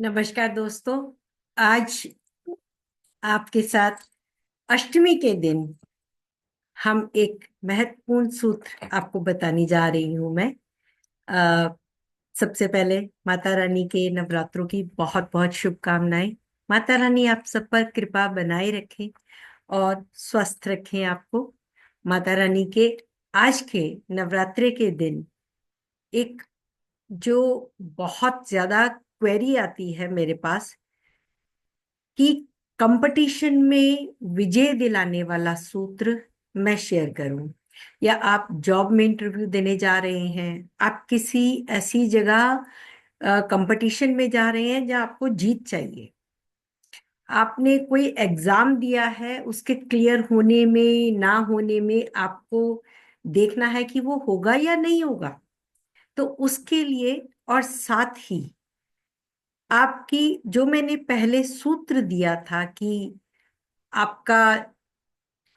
नमस्कार दोस्तों। आज आपके साथ अष्टमी के दिन हम एक महत्वपूर्ण सूत्र आपको बताने जा रही हूं मैं। अ, सबसे पहले माता रानी के नवरात्रों की बहुत बहुत शुभकामनाएं। माता रानी आप सब पर कृपा बनाए रखें और स्वस्थ रखें आपको। माता रानी के आज के नवरात्रे के दिन एक जो बहुत ज्यादा क्वेरी आती है मेरे पास कि कंपटीशन में विजय दिलाने वाला सूत्र मैं शेयर करूं, या आप जॉब में इंटरव्यू देने जा रहे हैं, आप किसी ऐसी जगह कंपटीशन में जा रहे हैं जहां आपको जीत चाहिए, आपने कोई एग्जाम दिया है, उसके क्लियर होने में ना होने में आपको देखना है कि वो होगा या नहीं होगा। तो उसके लिए और साथ ही आपकी जो मैंने पहले सूत्र दिया था कि आपका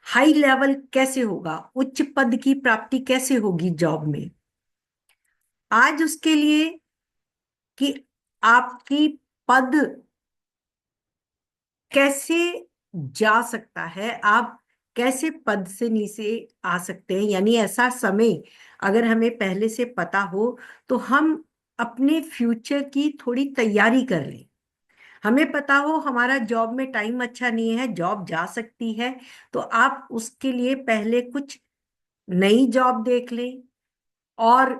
हाई लेवल कैसे होगा, उच्च पद की प्राप्ति कैसे होगी जॉब में, आज उसके लिए कि आपकी पद कैसे जा सकता है, आप कैसे पद से नीचे आ सकते हैं, यानी ऐसा समय अगर हमें पहले से पता हो तो हम अपने फ्यूचर की थोड़ी तैयारी कर लें। हमें पता हो हमारा जॉब में टाइम अच्छा नहीं है, जॉब जा सकती है, तो आप उसके लिए पहले कुछ नई जॉब देख लें और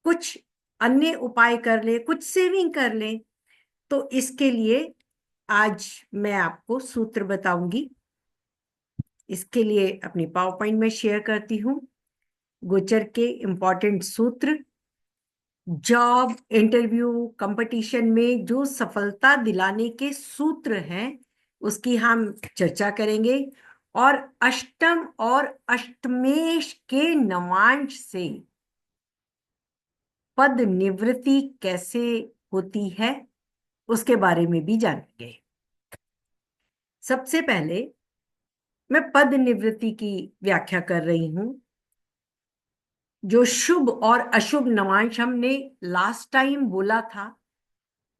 कुछ अन्य उपाय कर ले, कुछ सेविंग कर ले। तो इसके लिए आज मैं आपको सूत्र बताऊंगी। इसके लिए अपनी पावर पॉइंट में शेयर करती हूँ गोचर के इंपॉर्टेंट सूत्र। जॉब इंटरव्यू कंपटीशन में जो सफलता दिलाने के सूत्र हैं उसकी हम चर्चा करेंगे, और अष्टम और अष्टमेश के नवांश से पद निवृत्ति कैसे होती है उसके बारे में भी जानेंगे। सबसे पहले मैं पद निवृत्ति की व्याख्या कर रही हूं। जो शुभ और अशुभ नवांश हमने लास्ट टाइम बोला था,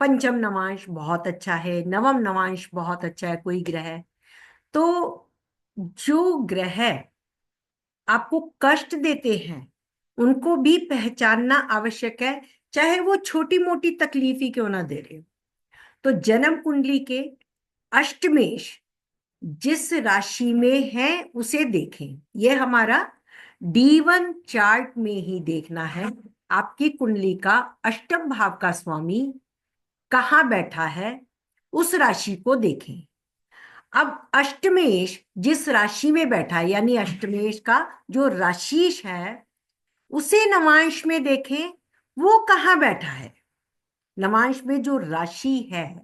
पंचम नवांश बहुत अच्छा है, नवम नवांश बहुत अच्छा है कोई ग्रह, तो जो ग्रह आपको कष्ट देते हैं उनको भी पहचानना आवश्यक है, चाहे वो छोटी मोटी तकलीफ ही क्यों ना दे रहे हो। तो जन्म कुंडली के अष्टमेश जिस राशि में है उसे देखें। यह हमारा D1 चार्ट में ही देखना है। आपकी कुंडली का अष्टम भाव का स्वामी कहाँ बैठा है उस राशि को देखें। अब अष्टमेश जिस राशि में बैठा है, यानी अष्टमेश का जो राशिश है उसे नवांश में देखें, वो कहाँ बैठा है। नवांश में जो राशि है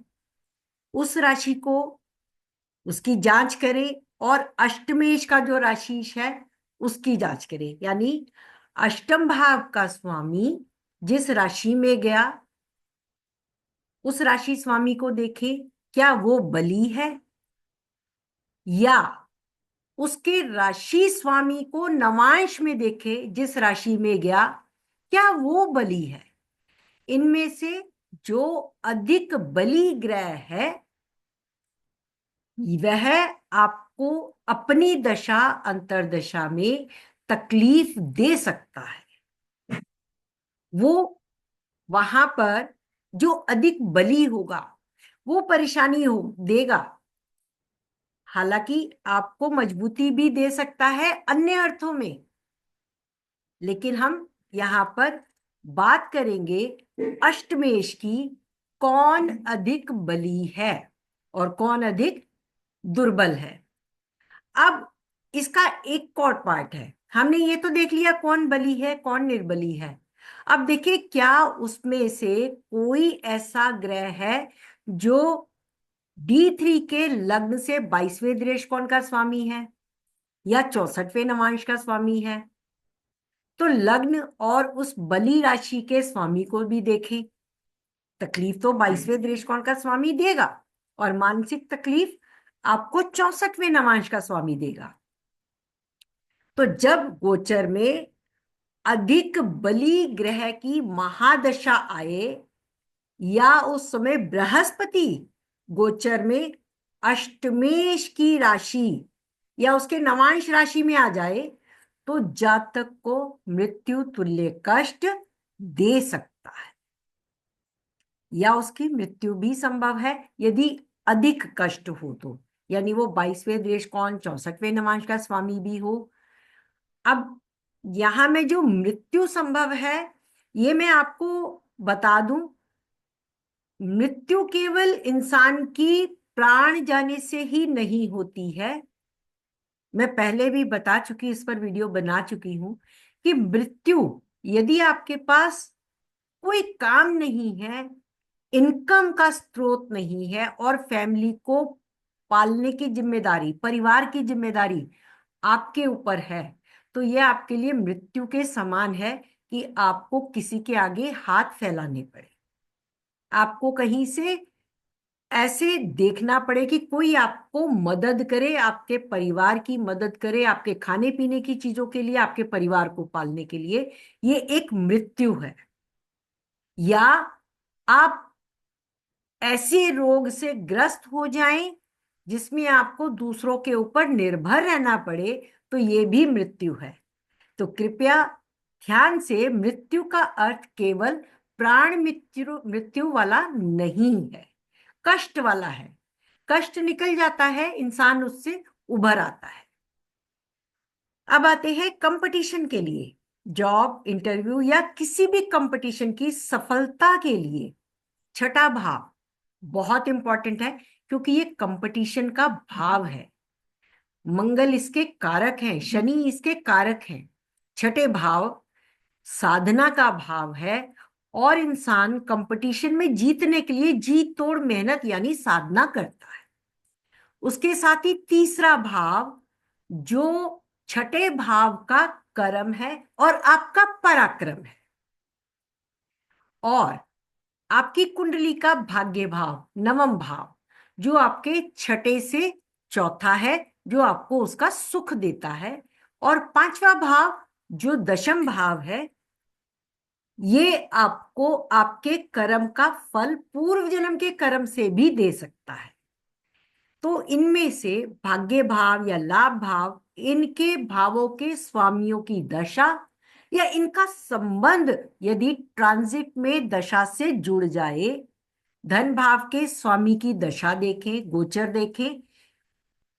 उस राशि को उसकी जांच करें, और अष्टमेश का जो राशिश है उसकी जांच करें। यानी अष्टम भाव का स्वामी जिस राशि में गया उस राशि स्वामी को देखें, क्या वो बली है, या उसके राशि स्वामी को नवांश में देखे जिस राशि में गया, क्या वो बली है। इनमें से जो अधिक बली ग्रह है वह आपको अपनी दशा अंतर्दशा में तकलीफ दे सकता है। वो वहां पर जो अधिक बली होगा वो परेशानी हो देगा, हालांकि आपको मजबूती भी दे सकता है अन्य अर्थों में, लेकिन हम यहां पर बात करेंगे अष्टमेश की, कौन अधिक बली है और कौन अधिक दुर्बल है। अब इसका एक और पार्ट है। हमने ये तो देख लिया कौन बली है कौन निर्बली है। अब देखिए क्या उसमें से कोई ऐसा ग्रह है जो D3 के लग्न से 22वें दृष्टिकोण का स्वामी है या 64वें नवांश का स्वामी है। तो लग्न और उस बली राशि के स्वामी को भी देखें। तकलीफ तो 22वें दृष्टिकोण का स्वामी देगा, और मानसिक तकलीफ आपको 64वें नवांश का स्वामी देगा। तो जब गोचर में अधिक बली ग्रह की महादशा आए या उस समय बृहस्पति गोचर में अष्टमेश की राशि या उसके नवांश राशि में आ जाए तो जातक को मृत्यु तुल्य कष्ट दे सकता है, या उसकी मृत्यु भी संभव है यदि अधिक कष्ट हो तो, यानी वो 22वें देशकोण 64वें नवांश का स्वामी भी हो। अब यहां में जो मृत्यु संभव है, ये मैं आपको बता दूं, मृत्यु केवल इंसान की प्राण जाने से ही नहीं होती है। मैं पहले भी बता चुकी, इस पर वीडियो बना चुकी हूं कि मृत्यु यदि आपके पास कोई काम नहीं है, इनकम का स्रोत नहीं है और फैमिली को पालने की जिम्मेदारी, परिवार की जिम्मेदारी आपके ऊपर है, तो यह आपके लिए मृत्यु के समान है कि आपको किसी के आगे हाथ फैलाने पड़े, आपको कहीं से ऐसे देखना पड़े कि कोई आपको मदद करे, आपके परिवार की मदद करे, आपके खाने पीने की चीजों के लिए, आपके परिवार को पालने के लिए। ये एक मृत्यु है। या आप ऐसे रोग से ग्रस्त हो जाएं जिसमें आपको दूसरों के ऊपर निर्भर रहना पड़े, तो ये भी मृत्यु है। तो कृपया ध्यान से, मृत्यु का अर्थ केवल प्राण मृत्यु मृत्यु वाला नहीं है, कष्ट वाला है। कष्ट निकल जाता है, इंसान उससे उभर आता है। अब आते हैं कंपटीशन के लिए, जॉब इंटरव्यू या किसी भी कंपटीशन की सफलता के लिए छठा भाव बहुत इंपॉर्टेंट है, क्योंकि ये कंपटीशन का भाव है। मंगल इसके कारक हैं, शनि इसके कारक हैं। छठे भाव साधना का भाव है और इंसान कंपटीशन में जीतने के लिए जी तोड़ मेहनत यानी साधना करता है। उसके साथ ही तीसरा भाव जो छठे भाव का कर्म है और आपका पराक्रम है, और आपकी कुंडली का भाग्य भाव नवम भाव जो आपके छठे से चौथा है, जो आपको उसका सुख देता है, और पांचवा भाव जो दशम भाव है, ये आपको आपके कर्म का फल पूर्व जन्म के कर्म से भी दे सकता है। तो इनमें से भाग्य भाव या लाभ भाव, इनके भावों के स्वामियों की दशा या इनका संबंध यदि ट्रांजिट में दशा से जुड़ जाए, धन भाव के स्वामी की दशा देखें, गोचर देखें,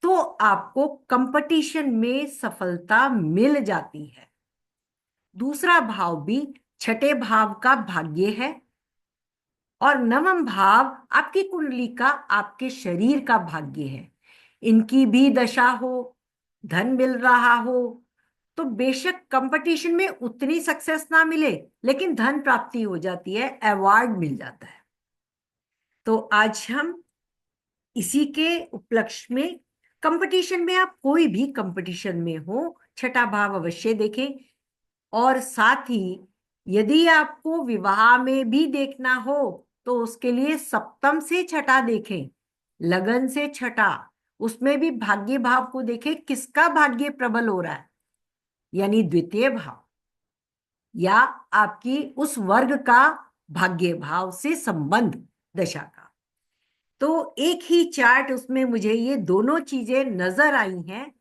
तो आपको कंपटीशन में सफलता मिल जाती है। दूसरा भाव भी छठे भाव का भाग्य है और नवम भाव आपकी कुंडली का, आपके शरीर का भाग्य है। इनकी भी दशा हो, धन मिल रहा हो, तो बेशक कंपटीशन में उतनी सक्सेस ना मिले, लेकिन धन प्राप्ति हो जाती है, अवार्ड मिल जाता है। तो आज हम इसी के उपलक्ष्य में, कंपटीशन में, आप कोई भी कंपटीशन में हो, छठा भाव अवश्य देखें। और साथ ही यदि आपको विवाह में भी देखना हो तो उसके लिए सप्तम से छठा देखें, लगन से छठा, उसमें भी भाग्य भाव को देखें, किसका भाग्य प्रबल हो रहा है, यानी द्वितीय भाव या आपकी उस वर्ग का भाग्य भाव से संबंध दशा का। तो एक ही चार्ट, उसमें मुझे ये दोनों चीजें नजर आई हैं,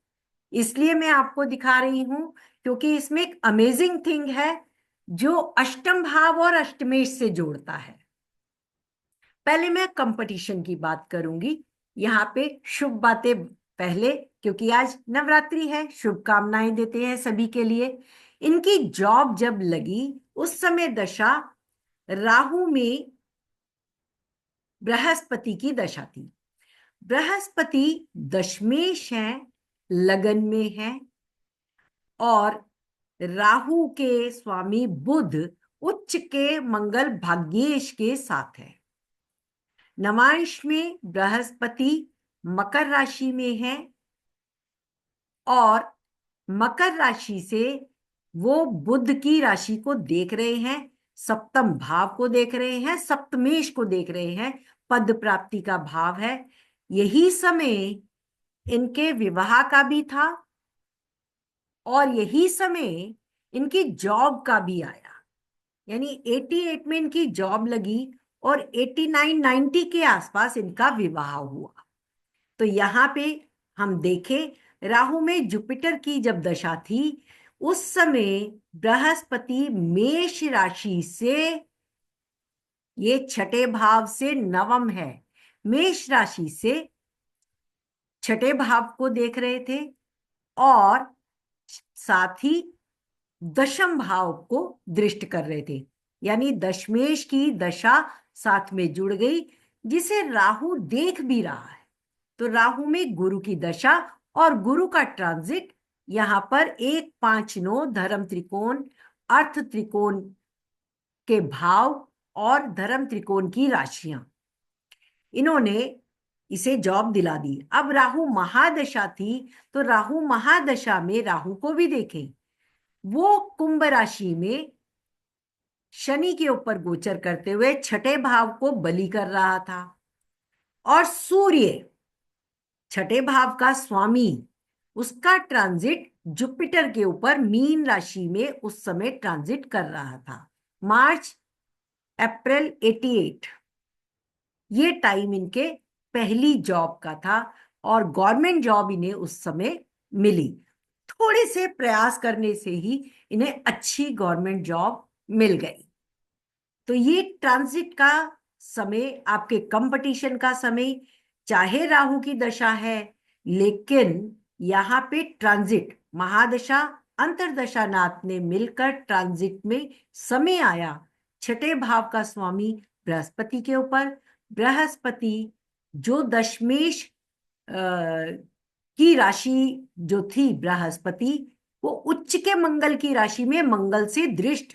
इसलिए मैं आपको दिखा रही हूं, क्योंकि इसमें एक अमेजिंग थिंग है जो अष्टम भाव और अष्टमेश से जोड़ता है। पहले मैं कंपटीशन की बात करूंगी, यहाँ पे शुभ बातें पहले, क्योंकि आज नवरात्रि है, शुभकामनाएं देते हैं सभी के लिए। इनकी जॉब जब लगी उस समय दशा राहु में बृहस्पति की दशा थी। बृहस्पति दशमेश है, लगन में है, और राहु के स्वामी बुध उच्च के मंगल भाग्येश के साथ है। नवांश में बृहस्पति मकर राशि में है और मकर राशि से वो बुध की राशि को देख रहे हैं, सप्तम भाव को देख रहे हैं, सप्तमेश को देख रहे हैं, पद प्राप्ति का भाव है। यही समय इनके विवाह का भी था और यही समय इनकी जॉब का भी आया, यानी 88 में इनकी जॉब लगी और 89-90 के आसपास इनका विवाह हुआ। तो यहाँ पे हम देखें, राहु में जुपिटर की जब दशा थी उस समय बृहस्पति मेष राशि से, ये छठे भाव से नवम है, मेष राशि से छठे भाव को देख रहे थे और साथ ही दशम भाव को दृष्ट कर रहे थे, यानी दशमेश की दशा साथ में जुड़ गई जिसे राहु देख भी रहा है। तो राहु में गुरु की दशा और गुरु का ट्रांजिट, यहां पर 1-5-9 धर्म त्रिकोण, अर्थ त्रिकोण के भाव और धर्म त्रिकोण की राशियां, इन्होंने इसे जॉब दिला दी। अब राहु महादशा थी तो राहु महादशा में राहु को भी देखें, वो कुंभ राशि में शनि के ऊपर गोचर करते हुए छठे भाव को बलि कर रहा था और सूर्य छठे भाव का स्वामी, उसका ट्रांजिट जुपिटर के ऊपर मीन राशि में उस समय ट्रांजिट कर रहा था। मार्च अप्रैल 88, ये टाइम इनके पहली जॉब का था और गवर्नमेंट जॉब इन्हें उस समय मिली। थोड़े से प्रयास करने से ही इन्हें अच्छी गवर्नमेंट जॉब मिल गई। तो ये ट्रांजिट का समय, आपके कंपटीशन का समय, चाहे राहु की दशा है, लेकिन यहाँ पे ट्रांजिट महादशा अंतरदशा नाथ ने मिलकर ट्रांजिट में समय आया छठे भाव का स्वामी बृहस्पति के ऊपर। बृहस्पति जो दशमेश की राशि जो थी, बृहस्पति वो उच्च के मंगल की राशि में मंगल से दृष्ट,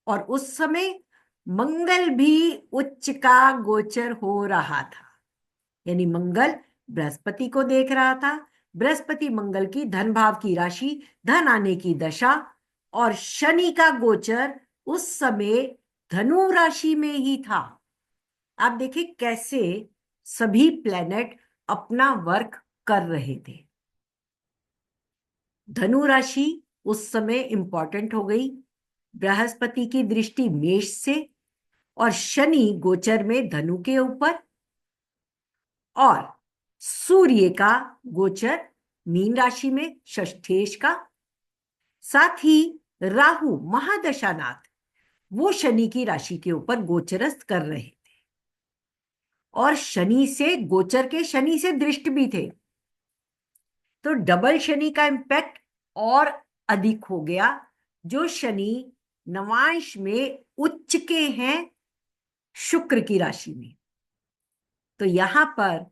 और उस समय मंगल भी उच्च का गोचर हो रहा था, यानी मंगल बृहस्पति को देख रहा था। बृहस्पति मंगल की धन भाव की राशि, धन आने की दशा, और शनि का गोचर उस समय धनु राशि में ही था। आप देखिए कैसे सभी प्लैनेट अपना वर्क कर रहे थे। धनु राशि उस समय इंपॉर्टेंट हो गई, बृहस्पति की दृष्टि मेष से और शनि गोचर में धनु के ऊपर, और सूर्य का गोचर मीन राशि में षष्ठेश का, साथ ही राहु महादशानाथ वो शनि की राशि के ऊपर गोचरस्थ कर रहे थे और शनि से गोचर के शनि से दृष्ट भी थे। तो डबल शनि का इंपैक्ट और अधिक हो गया। जो शनि नवांश में उच्च के हैं शुक्र की राशि में, तो यहां पर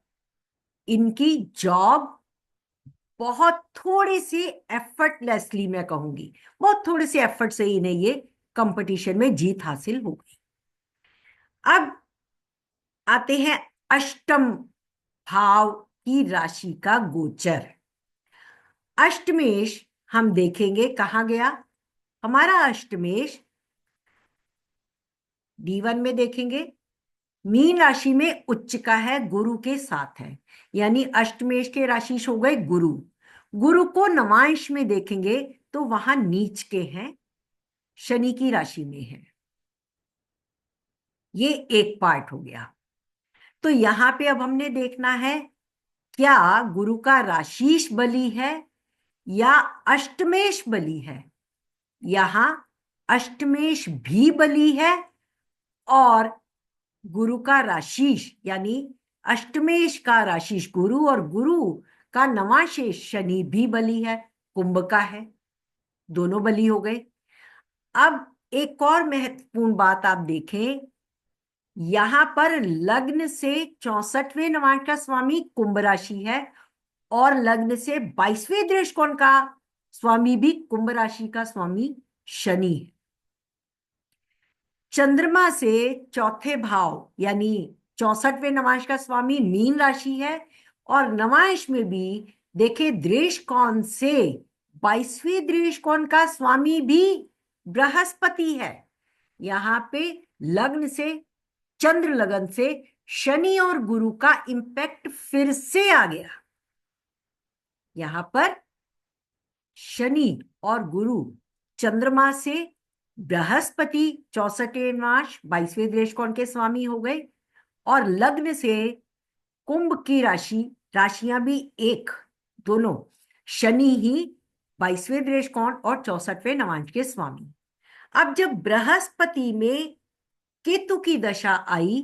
इनकी जॉब बहुत थोड़े से एफर्टलेसली, मैं कहूंगी बहुत थोड़े से एफर्ट से इन्हें ये कंपटीशन में जीत हासिल हो गई। अब आते हैं अष्टम भाव की राशि का गोचर। अष्टमेश हम देखेंगे कहां गया हमारा अष्टमेश, D1 में देखेंगे मीन राशि में उच्च का है, गुरु के साथ है, यानी अष्टमेश के राशि हो गए गुरु। गुरु को नवांश में देखेंगे तो वहां नीच के हैं, शनि की राशि में है। ये एक पार्ट हो गया। तो यहां पे अब हमने देखना है क्या गुरु का राशीश बली है या अष्टमेश बली है। यहां अष्टमेश भी बली है और गुरु का राशीश यानी अष्टमेश का राशीश गुरु और गुरु का नवाशेष शनि भी बली है, कुंभ का है, दोनों बली हो गए। अब एक और महत्वपूर्ण बात आप देखें, यहां पर लग्न से 64वें नवांश का स्वामी कुंभ राशि है और लग्न से 22वें दृष्टिकोण का स्वामी भी कुंभ राशि का स्वामी शनि है। चंद्रमा से चौथे भाव यानी 64वें नवांश का स्वामी मीन राशि है और नवांश में भी देखे दृष्टिकोण से 22वें दृष्टिकोण का स्वामी भी बृहस्पति है। यहां पे लग्न से, चंद्र लगन से शनि और गुरु का इंपैक्ट फिर से आ गया। यहां पर शनि और गुरु चंद्रमा से बृहस्पति 64वें नवांश 22वें दृष्टिकोण के स्वामी हो गए, और लग्न से कुंभ की राशियां भी एक, दोनों शनि ही 22वें दृष्टिकोण और 64वें नवांश के स्वामी। अब जब बृहस्पति में केतु की दशा आई,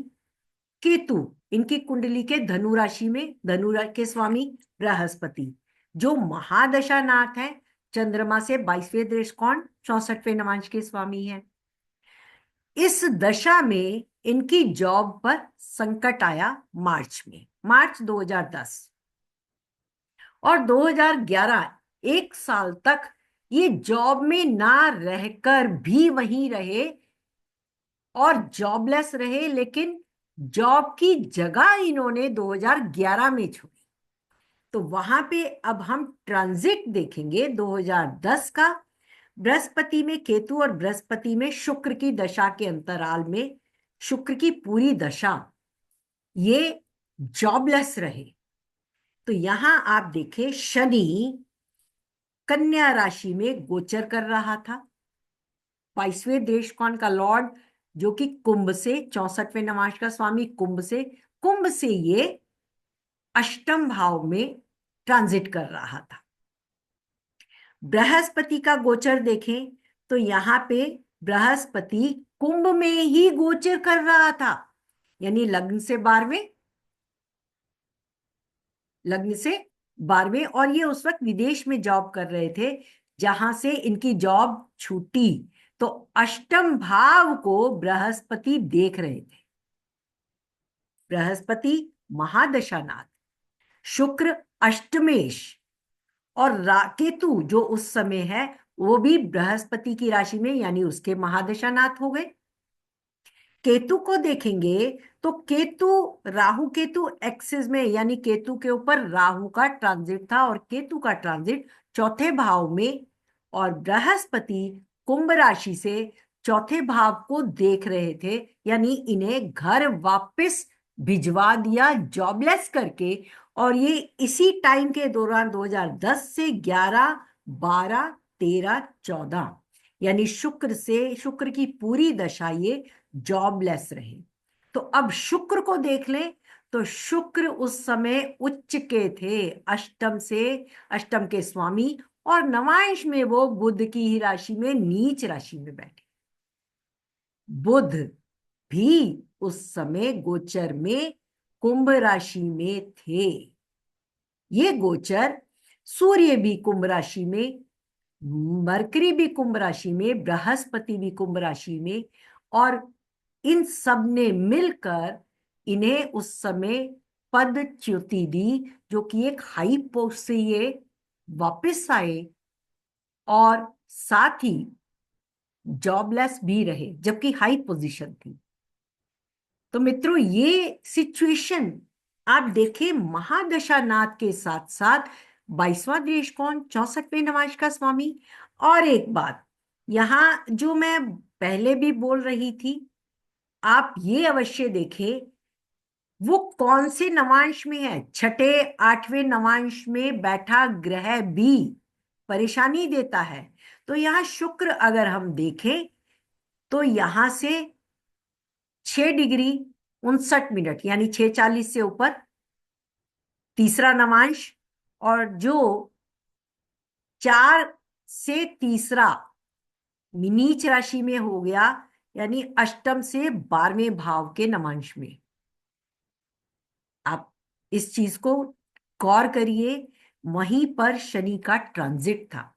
केतु इनकी कुंडली के धनु राशि में, के स्वामी बृहस्पति, जो महादशा नाथ है, चंद्रमा से 22वें दृष्टिकोण 64वें नवांश के स्वामी है। इस दशा में इनकी जॉब पर संकट आया मार्च में, मार्च 2010 और 2011, एक साल तक ये जॉब में ना रहकर भी वहीं रहे और जॉबलेस रहे, लेकिन जॉब की जगह इन्होंने 2011 में छोड़ी। तो वहां पे अब हम ट्रांजिट देखेंगे 2010 का। बृहस्पति में केतु और बृहस्पति में शुक्र की दशा के अंतराल में शुक्र की पूरी दशा ये जॉबलेस रहे। तो यहां आप देखें, शनि कन्या राशि में गोचर कर रहा था, 22वें देशकोण का लॉर्ड, जो कि कुंभ से 64वें नवांश का स्वामी, कुंभ से ये अष्टम भाव में ट्रांजिट कर रहा था। बृहस्पति का गोचर देखें तो यहां पे बृहस्पति कुंभ में ही गोचर कर रहा था, यानी लग्न से 12वें, और ये उस वक्त विदेश में जॉब कर रहे थे, जहां से इनकी जॉब छूटी। तो अष्टम भाव को बृहस्पति देख रहे थे। बृहस्पति महादशानाथ, शुक्र अष्टमेश, और केतु जो उस समय है वो भी बृहस्पति की राशि में, यानी उसके महादशानाथ हो गए। केतु को देखेंगे तो केतु राहु केतु एक्सिस में, यानी केतु के ऊपर राहु का ट्रांजिट था और केतु का ट्रांजिट चौथे भाव में, और बृहस्पति कुंभ राशि से चौथे भाव को देख रहे थे, यानी इन्हें घर वापस भिजवा दिया जॉबलेस करके। और ये इसी टाइम के दौरान 2010 से 11, 12, 13, 14, यानी शुक्र की पूरी दशा ये जॉबलेस रहे। तो अब शुक्र को देख लें तो शुक्र उस समय उच्च के थे, अष्टम के स्वामी, और नवांश में वो बुध की ही राशि में, नीच राशि में बैठे। बुध भी उस समय गोचर में कुंभ राशि में थे। ये गोचर सूर्य भी कुंभ राशि में, मरकरी भी कुंभ राशि में, बृहस्पति भी कुंभ राशि में, और इन सब ने मिलकर इन्हें उस समय पद च्युति दी, जो कि एक हाई पोस्ट से ये वापस आए और साथ ही जॉबलेस भी रहे, जबकि हाई पोजीशन थी। तो मित्रों, ये सिचुएशन आप देखें, महादशानाथ के साथ साथ 22वां दृष्टिकोण 64वें नवांश का स्वामी। और एक बात यहां जो मैं पहले भी बोल रही थी, आप ये अवश्य देखें वो कौन से नवांश में है। छठे 8वें नवांश में बैठा ग्रह भी परेशानी देता है। तो यहां शुक्र अगर हम देखें तो यहां से 6 डिग्री 59 मिनट, यानी 6:40 से ऊपर तीसरा नवांश, और जो 4 से तीसरा नीच राशि में हो गया, यानी अष्टम से 12वें भाव के नवांश में। आप इस चीज को गौर करिए, वहीं पर शनि का ट्रांजिट था।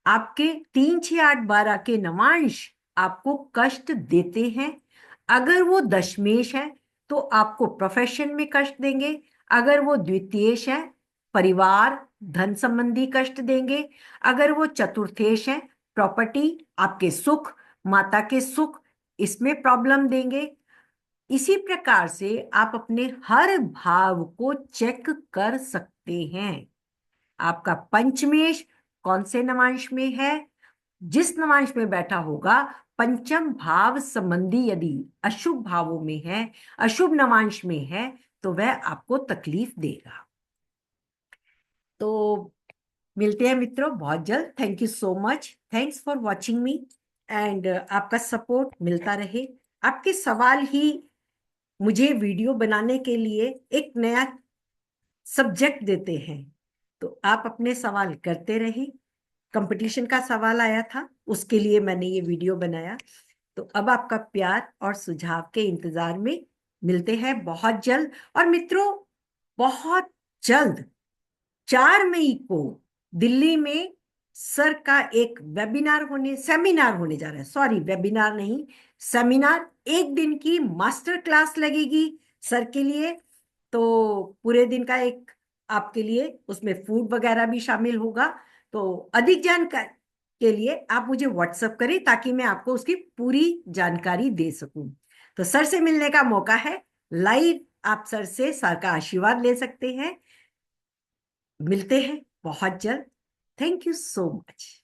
आपके 3, 6, 8, 12 के नवांश आपको कष्ट देते हैं। अगर वो दशमेश है तो आपको प्रोफेशन में कष्ट देंगे, अगर वो द्वितीयेश है परिवार धन संबंधी कष्ट देंगे, अगर वो चतुर्थेश है प्रॉपर्टी, आपके सुख, माता के सुख, इसमें प्रॉब्लम देंगे। इसी प्रकार से आप अपने हर भाव को चेक कर सकते हैं। आपका पंचमेश कौन से नवांश में है, जिस नवांश में बैठा होगा, पंचम भाव संबंधी यदि अशुभ भावों में है, अशुभ नवांश में है, तो वह आपको तकलीफ देगा। तो मिलते हैं मित्रों बहुत जल्द। Thank you so much, thanks for watching me and आपका सपोर्ट मिलता रहे। आपके सवाल ही मुझे वीडियो बनाने के लिए एक नया सब्जेक्ट देते हैं। तो आप अपने सवाल करते रहिए। कंपटीशन का सवाल आया था, उसके लिए मैंने ये वीडियो बनाया। तो अब आपका प्यार और सुझाव के इंतजार में मिलते हैं बहुत जल्द। और मित्रों, बहुत जल्द 4 मई को दिल्ली में सर का एक सेमिनार होने जा रहा है। सॉरी, वेबिनार नहीं, सेमिनार। 1 दिन की मास्टर क्लास लगेगी सर के लिए। तो पूरे दिन का एक आपके लिए उसमें फूड वगैरह भी शामिल होगा। तो अधिक जानकारी के लिए आप मुझे व्हाट्सएप करें ताकि मैं आपको उसकी पूरी जानकारी दे सकूं। तो सर से मिलने का मौका है लाइव। आप सर से सर का आशीर्वाद ले सकते हैं। मिलते हैं बहुत जल्द। Thank you so much.